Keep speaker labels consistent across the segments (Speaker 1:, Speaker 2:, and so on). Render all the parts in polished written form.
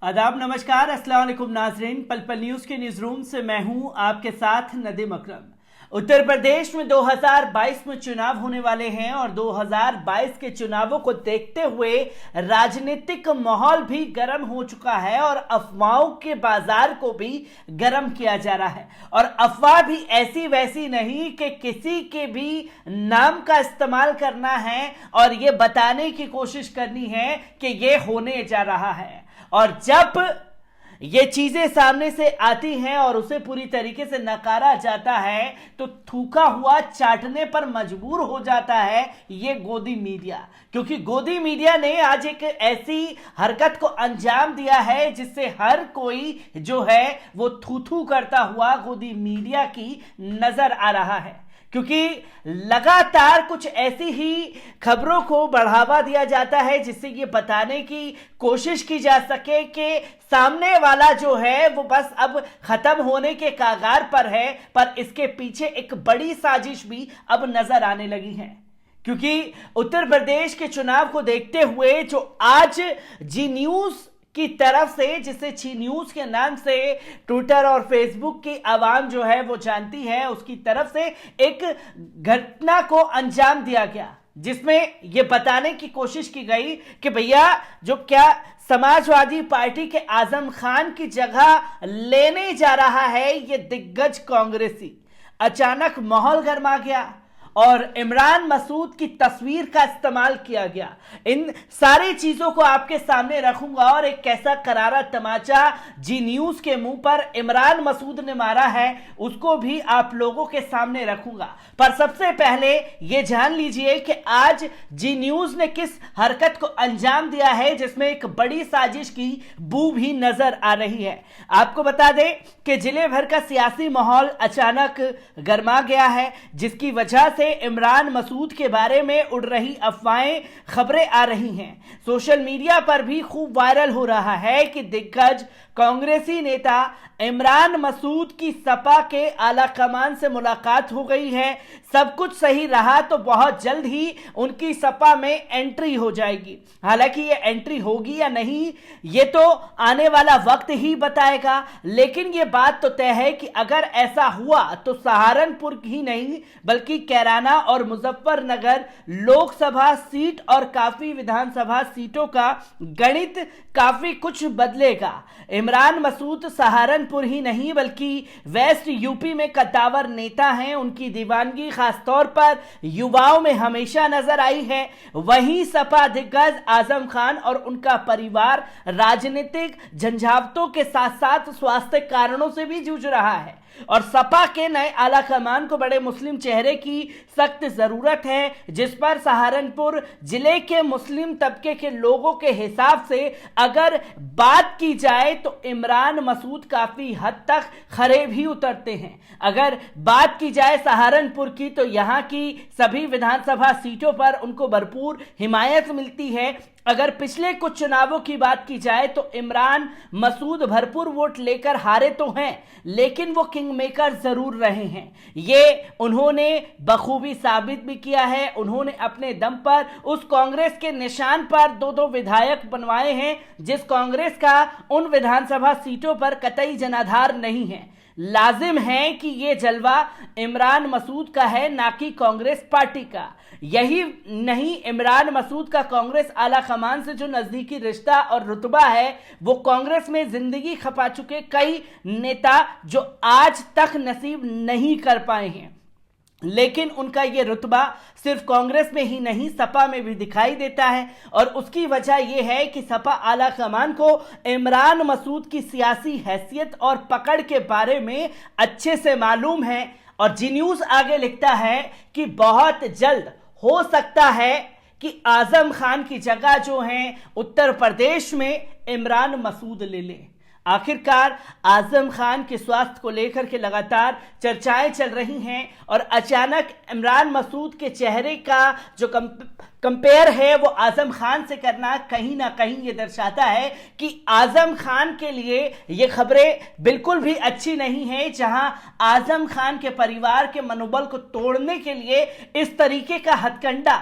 Speaker 1: आदाब, नमस्कार, अस्सलाम वालेकुम नाज़रीन। पल पल न्यूज़ के न्यूज़ रूम से मैं हूं आपके साथ नदीम अकरम। उत्तर प्रदेश में 2022 में चुनाव होने वाले हैं और 2022 के चुनावों को देखते हुए राजनीतिक माहौल भी गर्म हो चुका है और अफवाहों के बाजार को भी गर्म किया जा रहा है। और अफवाह भी ऐसी वैसी नहीं कि किसी के भी नाम का इस्तेमाल करना है और ये बताने की कोशिश करनी है कि ये होने जा रहा है। और जब ये चीजें सामने से आती हैं और उसे पूरी तरीके से नकारा जाता है तो थूका हुआ चाटने पर मजबूर हो जाता है ये गोदी मीडिया। क्योंकि गोदी मीडिया ने आज एक ऐसी हरकत को अंजाम दिया है जिससे हर कोई जो है वो थू थू करता हुआ गोदी मीडिया की नजर आ रहा है। क्योंकि लगातार कुछ ऐसी ही खबरों को बढ़ावा दिया जाता है जिससे ये बताने की कोशिश की जा सके कि सामने वाला जो है वो बस अब खत्म होने के कागार पर है, पर इसके पीछे एक बड़ी साजिश भी अब नजर आने लगी है। क्योंकि उत्तर प्रदेश के चुनाव को देखते हुए जो आज जी न्यूज की तरफ से, जिसे ची न्यूज के नाम से ट्विटर और फेसबुक की आवाम जो है वो जानती है, उसकी तरफ से एक घटना को अंजाम दिया गया जिसमें यह बताने की कोशिश की गई कि भैया जो क्या समाजवादी पार्टी के आजम खान की जगह लेने जा रहा है ये दिग्गज कांग्रेसी। अचानक माहौल गर्मा गया और इमरान मसूद की तस्वीर का इस्तेमाल किया गया। इन सारी चीजों को आपके सामने रखूंगा और एक कैसा करारा तमाचा जी न्यूज के मुंह पर इमरान मसूद ने मारा है उसको भी आप लोगों के सामने रखूंगा। पर सबसे पहले ये जान लीजिए कि आज जी न्यूज ने किस हरकत को अंजाम दिया है जिसमें एक बड़ी साजिश की बू भी नजर आ रही है। आपको बता दें कि जिले भर का सियासी माहौल अचानक गर्मा गया है जिसकी वजह से इमरान मसूद के बारे में उड़ रही अफवाहें खबरें आ रही हैं। सोशल मीडिया पर भी खूब वायरल हो रहा है कि दिग्गज कांग्रेसी नेता इमरान मसूद की सपा के आला कमान से मुलाकात हो गई है। सब कुछ सही रहा तो बहुत जल्द ही उनकी सपा में एंट्री हो जाएगी। हालांकि ये एंट्री होगी या नहीं ये तो आने वाला वक्त ही बताएगा, लेकिन ये बात तो तय है कि अगर ऐसा हुआ तो सहारनपुर ही नहीं बल्कि कैराना और मुजफ्फरनगर लोकसभा सीट और काफी विधानसभा सीटों का गणित काफी कुछ बदलेगा। इमरान मसूद सहारनपुर ही नहीं बल्कि वेस्ट यूपी में कद्दावर नेता हैं। उनकी दीवानगी खासतौर पर युवाओं में हमेशा नजर आई है। वहीं सपा दिग्गज आजम खान और उनका परिवार राजनीतिक झंझावतों के साथ साथ स्वास्थ्य कारणों से भी जूझ रहा है और सपा के नए आला कमान को बड़े मुस्लिम चेहरे की सख्त जरूरत है जिस पर सहारनपुर जिले के मुस्लिम तबके के लोगों के हिसाब से अगर बात की जाए तो इमरान मसूद काफी हद तक खरे भी उतरते हैं। अगर बात की जाए सहारनपुर की तो यहाँ की सभी विधानसभा सीटों पर उनको भरपूर हिमायत मिलती है। अगर पिछले कुछ चुनावों की बात की जाए तो इमरान मसूद भरपूर वोट लेकर हारे तो हैं लेकिन वो किंग मेकर जरूर रहे हैं। ये उन्होंने बखूबी साबित भी किया है। उन्होंने अपने दम पर उस कांग्रेस के निशान पर दो विधायक बनवाए हैं जिस कांग्रेस का उन विधानसभा सीटों पर कतई जनाधार नहीं है। लाजिम है कि ये जलवा इमरान मसूद का है ना कि कांग्रेस पार्टी का। यही नहीं, इमरान मसूद का कांग्रेस आला कमान से जो नजदीकी रिश्ता और रुतबा है वो कांग्रेस में जिंदगी खपा चुके कई नेता जो आज तक नसीब नहीं कर पाए हैं, लेकिन उनका ये रुतबा सिर्फ कांग्रेस में ही नहीं सपा में भी दिखाई देता है। और उसकी वजह यह है कि सपा आला कमान को इमरान मसूद की सियासी हैसियत और पकड़ के बारे में अच्छे से मालूम है। और जी न्यूज आगे लिखता है कि बहुत जल्द हो सकता है कि आजम खान की जगह जो है उत्तर प्रदेश में इमरान मसूद ले लें। आखिरकार आजम खान के स्वास्थ्य को लेकर के लगातार चर्चाएं चल रही हैं और अचानक इमरान मसूद के चेहरे का जो कंपेयर है वो आजम खान से करना कहीं ना कहीं ये दर्शाता है कि आजम खान के लिए ये खबरें बिल्कुल भी अच्छी नहीं है, जहां आजम खान के परिवार के मनोबल को तोड़ने के लिए इस तरीके का हथकंडा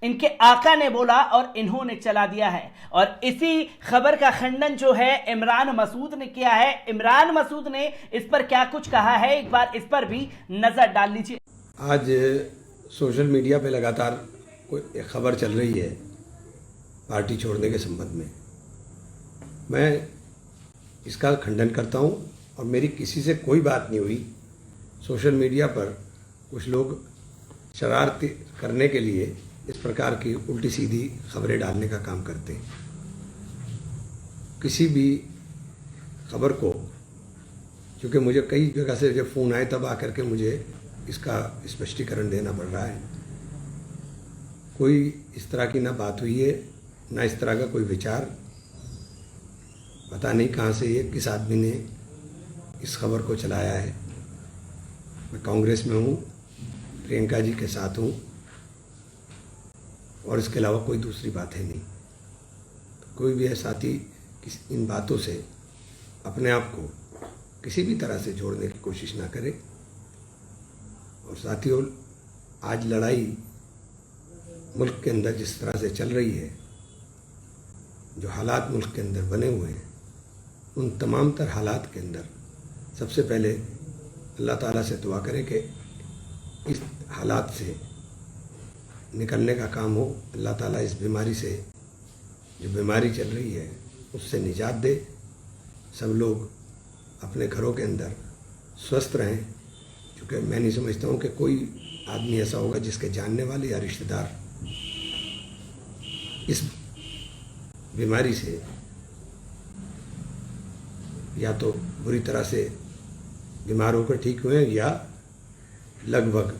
Speaker 1: इनके आका ने बोला और इन्होंने चला दिया है। और इसी खबर का खंडन जो है इमरान मसूद ने किया है। इमरान मसूद ने इस पर क्या कुछ कहा है, एक बार इस पर भी नजर डाल लीजिए।
Speaker 2: आज सोशल मीडिया पे लगातार कोई खबर चल रही है पार्टी छोड़ने के संबंध में। मैं इसका खंडन करता हूं और मेरी किसी से कोई बात नहीं हुई। सोशल मीडिया पर कुछ लोग शरारत करने के लिए इस प्रकार की उल्टी सीधी खबरें डालने का काम करते हैं। किसी भी खबर को, क्योंकि मुझे कई जगह से जब फ़ोन आए तब आकर के मुझे इसका स्पष्टीकरण देना पड़ रहा है। कोई इस तरह की ना बात हुई है, ना इस तरह का कोई विचार। पता नहीं कहाँ से ये किस आदमी ने इस खबर को चलाया है। मैं कांग्रेस में हूँ, प्रियंका जी के साथ हूँ और इसके अलावा कोई दूसरी बात है नहीं। तो कोई भी है साथी इन बातों से अपने आप को किसी भी तरह से जोड़ने की कोशिश ना करे। और साथियों, आज लड़ाई मुल्क के अंदर जिस तरह से चल रही है, जो हालात मुल्क के अंदर बने हुए हैं, उन तमाम तर हालात के अंदर सबसे पहले अल्लाह ताला से दुआ करें कि इस हालात से निकलने का काम हो। अल्लाह ताला इस बीमारी से, जो बीमारी चल रही है, उससे निजात दे। सब लोग अपने घरों के अंदर स्वस्थ रहें, क्योंकि मैं नहीं समझता हूँ कि कोई आदमी ऐसा होगा जिसके जानने वाले या रिश्तेदार इस बीमारी से या तो बुरी तरह से बीमार होकर ठीक हुए या लगभग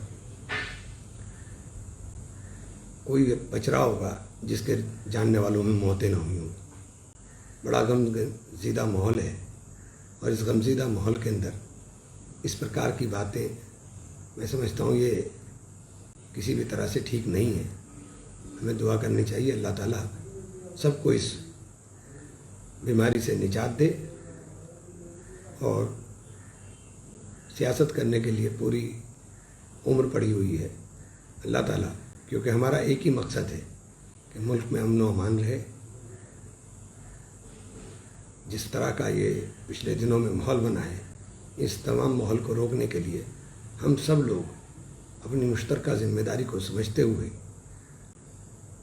Speaker 2: कोई बच रहा होगा जिसके जानने वालों में मौतें ना हुई हों। बड़ा गमज़ीदा माहौल है और इस गमज़ीदा माहौल के अंदर इस प्रकार की बातें, मैं समझता हूँ ये किसी भी तरह से ठीक नहीं है। हमें दुआ करनी चाहिए अल्लाह ताला सबको इस बीमारी से निजात दे और सियासत करने के लिए पूरी उम्र पड़ी हुई है अल्लाह ताला, क्योंकि हमारा एक ही मकसद है कि मुल्क में अमन व अमान रहे। जिस तरह का ये पिछले दिनों में माहौल बना है, इस तमाम माहौल को रोकने के लिए हम सब लोग अपनी मुश्तरका जिम्मेदारी को समझते हुए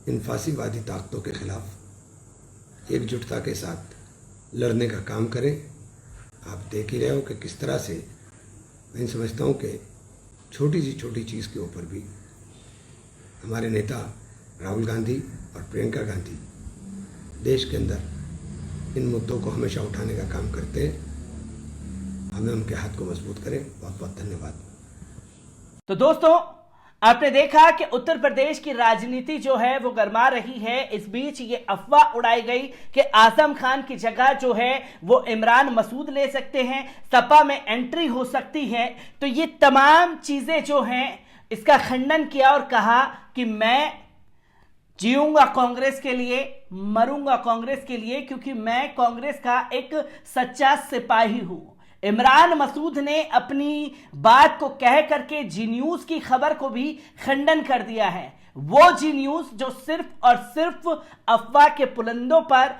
Speaker 2: इन फासीवादी ताकतों के खिलाफ एकजुटता के साथ लड़ने का काम करें। आप देख ही रहे हो कि किस तरह से मैं समझता हूँ कि छोटी सी छोटी चीज़ के ऊपर भी हमारे नेता राहुल गांधी और प्रियंका गांधी देश के अंदर इन मुद्दों को हमेशा उठाने का काम करते हैं। हमें उनके हाथ को मजबूत करें। बहुत बहुत धन्यवाद।
Speaker 1: तो दोस्तों, आपने देखा कि उत्तर प्रदेश की राजनीति जो है वो गरमा रही है। इस बीच ये अफवाह उड़ाई गई कि आजम खान की जगह जो है वो इमरान मसूद ले सकते हैं, सपा में एंट्री हो सकती है। तो ये तमाम चीजें जो हैं इसका खंडन किया और कहा कि मैं जीऊंगा कांग्रेस के लिए, मरूंगा कांग्रेस के लिए, क्योंकि मैं कांग्रेस का एक सच्चा सिपाही हूं। इमरान मसूद ने अपनी बात को कह करके जी न्यूज की खबर को भी खंडन कर दिया है। वो जी न्यूज जो सिर्फ और सिर्फ अफवाह के पुलंदों पर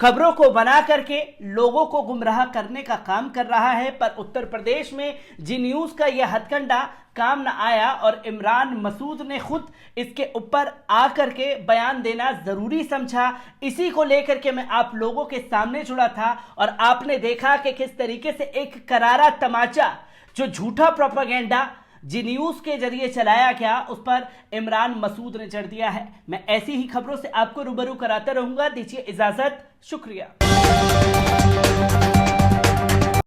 Speaker 1: खबरों को बना करके लोगों को गुमराह करने का काम कर रहा है। पर उत्तर प्रदेश में जी न्यूज का यह हथकंडा काम न आया और इमरान मसूद ने खुद इसके ऊपर आकर के बयान देना जरूरी समझा। इसी को लेकर के मैं आप लोगों के सामने जुड़ा था और आपने देखा कि किस तरीके से एक करारा तमाचा जो झूठा प्रोपेगेंडा जी न्यूज के जरिए चलाया गया, उस पर इमरान मसूद ने जड़ दिया है। मैं ऐसी ही खबरों से आपको रूबरू कराता रहूंगा। दीजिए इजाजत, शुक्रिया।